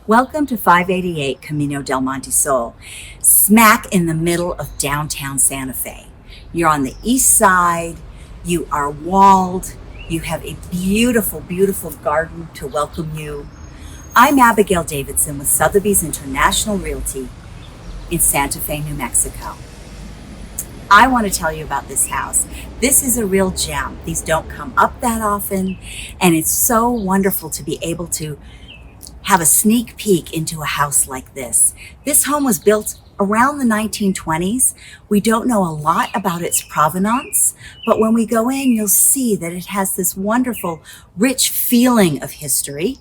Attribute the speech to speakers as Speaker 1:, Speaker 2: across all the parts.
Speaker 1: Welcome to 588 Camino del Monte Sol, smack in the middle of downtown Santa Fe. You're on the east side, you are walled, you have a beautiful, beautiful garden to welcome you. I'm Abigail Davidson with Sotheby's International Realty in Santa Fe, New Mexico. I want to tell you about this house. This is a real gem. These don't come up that often, and it's so wonderful to be able to have a sneak peek into a house like this. This home was built around the 1920s. We don't know a lot about its provenance, but when we go in, you'll see that it has this wonderful, rich feeling of history,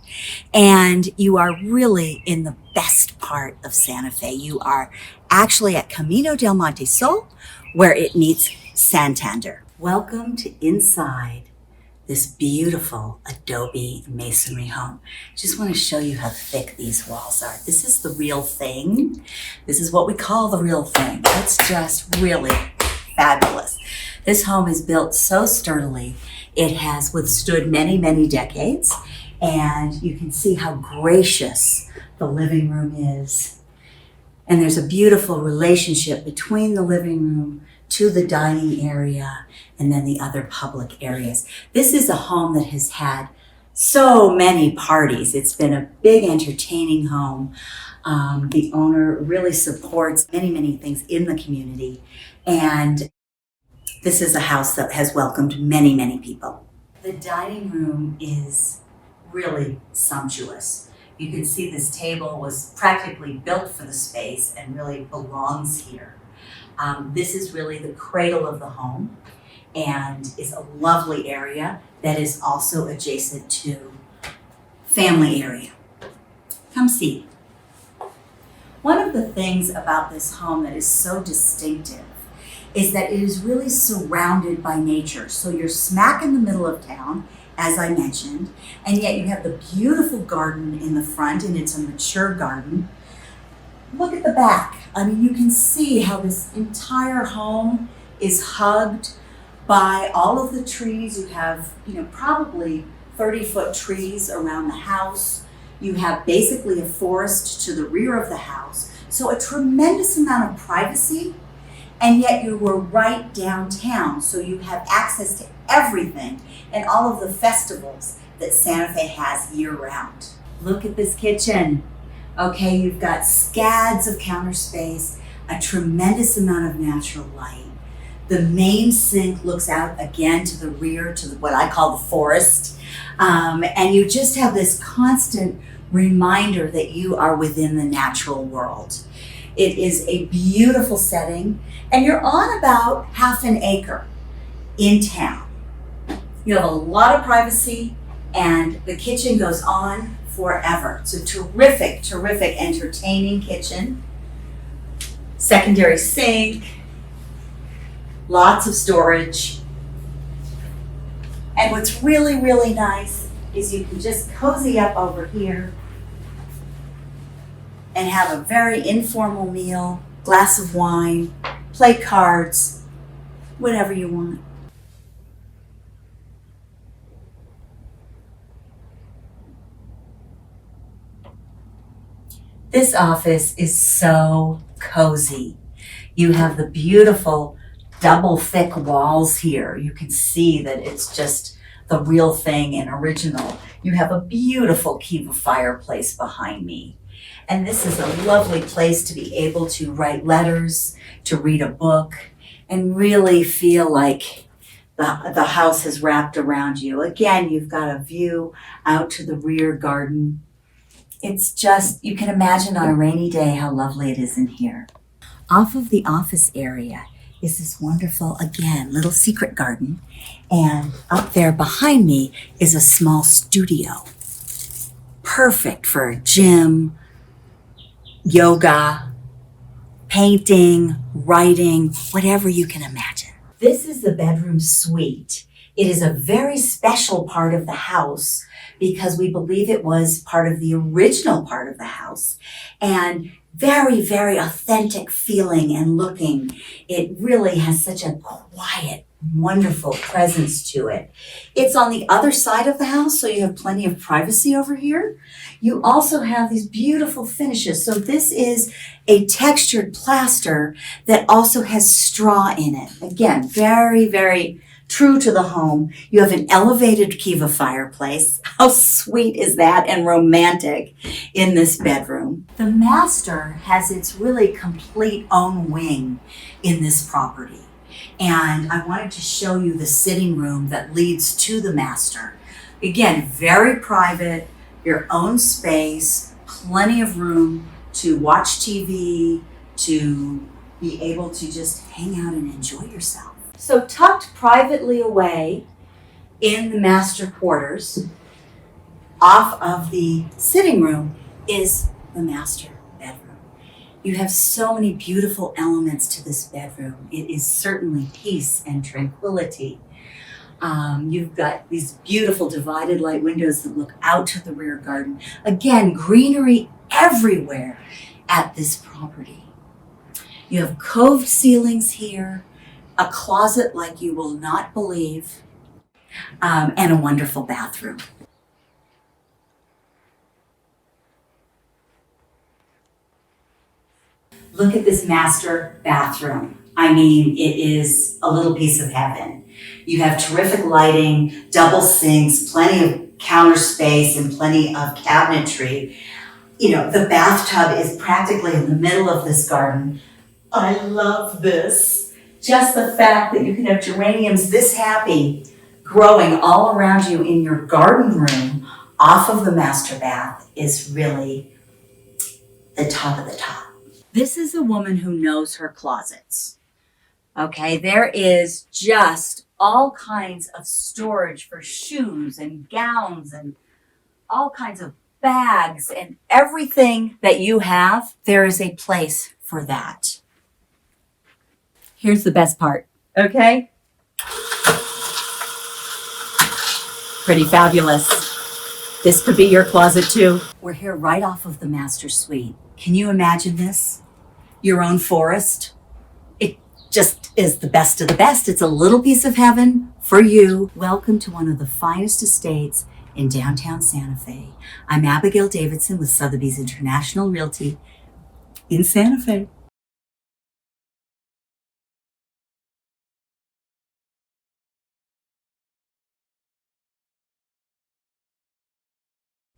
Speaker 1: and you are really in the best part of Santa Fe. You are actually at Camino del Monte Sol, where it meets Santander. Welcome to inside this beautiful adobe masonry home. Just want to show you how thick these walls are. This is the real thing. This is what we call the real thing. It's just really fabulous. This home is built so sturdily. It has withstood many, many decades, and you can see how gracious the living room is. And there's a beautiful relationship between the living room to the dining area and then the other public areas. This is a home that has had so many parties. It's been a big entertaining home. The owner really supports many, many things in the community. And this is a house that has welcomed many, many people. The dining room is really sumptuous. You can see this table was practically built for the space and really belongs here. This is really the cradle of the home and is a lovely area that is also adjacent to family area. Come see. One of the things about this home that is so distinctive is that it is really surrounded by nature. So you're smack in the middle of town, as I mentioned, and yet you have the beautiful garden in the front, and it's a mature garden. Look at the back. I mean, you can see how this entire home is hugged by all of the trees. You have, probably 30-foot trees around the house. You have basically a forest to the rear of the house. So a tremendous amount of privacy, and yet you were right downtown. So you have access to everything and all of the festivals that Santa Fe has year-round. Look at this kitchen. Okay, you've got scads of counter space, a tremendous amount of natural light. The main sink looks out again to the rear, to what I call the forest. And you just have this constant reminder that you are within the natural world. It is a beautiful setting, and you're on about half an acre in town. You have a lot of privacy, and the kitchen goes on forever. It's a terrific, terrific, entertaining kitchen. Secondary sink, lots of storage. And what's really, really nice is you can just cozy up over here and have a very informal meal, glass of wine, play cards, whatever you want. This office is so cozy. You have the beautiful double thick walls here. You can see that it's just the real thing and original. You have a beautiful Kiva fireplace behind me. And this is a lovely place to be able to write letters, to read a book, and really feel like the house has wrapped around you. Again, you've got a view out to the rear garden. It's just, you can imagine on a rainy day how lovely it is in here. Off of the office area is this wonderful, again, little secret garden. And up there behind me is a small studio. Perfect for a gym, yoga, painting, writing, whatever you can imagine. This is the bedroom suite. It is a very special part of the house because we believe it was part of the original part of the house, and very, very authentic feeling and looking. It really has such a quiet, wonderful presence to it. It's on the other side of the house, so you have plenty of privacy over here. You also have these beautiful finishes. So this is a textured plaster that also has straw in it. Again, very, very true to the home. You have an elevated Kiva fireplace. How sweet is that and romantic in this bedroom? The master has its really complete own wing in this property. And I wanted to show you the sitting room that leads to the master. Again, very private, your own space, plenty of room to watch TV, to be able to just hang out and enjoy yourself. So tucked privately away in the master quarters, off of the sitting room, is the master bedroom. You have so many beautiful elements to this bedroom. It is certainly peace and tranquility. You've got these beautiful divided light windows that look out to the rear garden. Again, greenery everywhere at this property. You have coved ceilings here, a closet like you will not believe, and a wonderful bathroom. Look at this master bathroom. I mean, it is a little piece of heaven. You have terrific lighting, double sinks, plenty of counter space, and plenty of cabinetry. You know, the bathtub is practically in the middle of this garden. I love this. Just the fact that you can have geraniums this happy growing all around you in your garden room off of the master bath is really the top of the top. This is a woman who knows her closets. Okay, there is just all kinds of storage for shoes and gowns and all kinds of bags and everything that you have. There is a place for that. Here's the best part, okay? Pretty fabulous. This could be your closet too. We're here right off of the master suite. Can you imagine this? Your own forest. It just is the best of the best. It's a little piece of heaven for you. Welcome to one of the finest estates in downtown Santa Fe. I'm Abigail Davidson with Sotheby's International Realty in Santa Fe.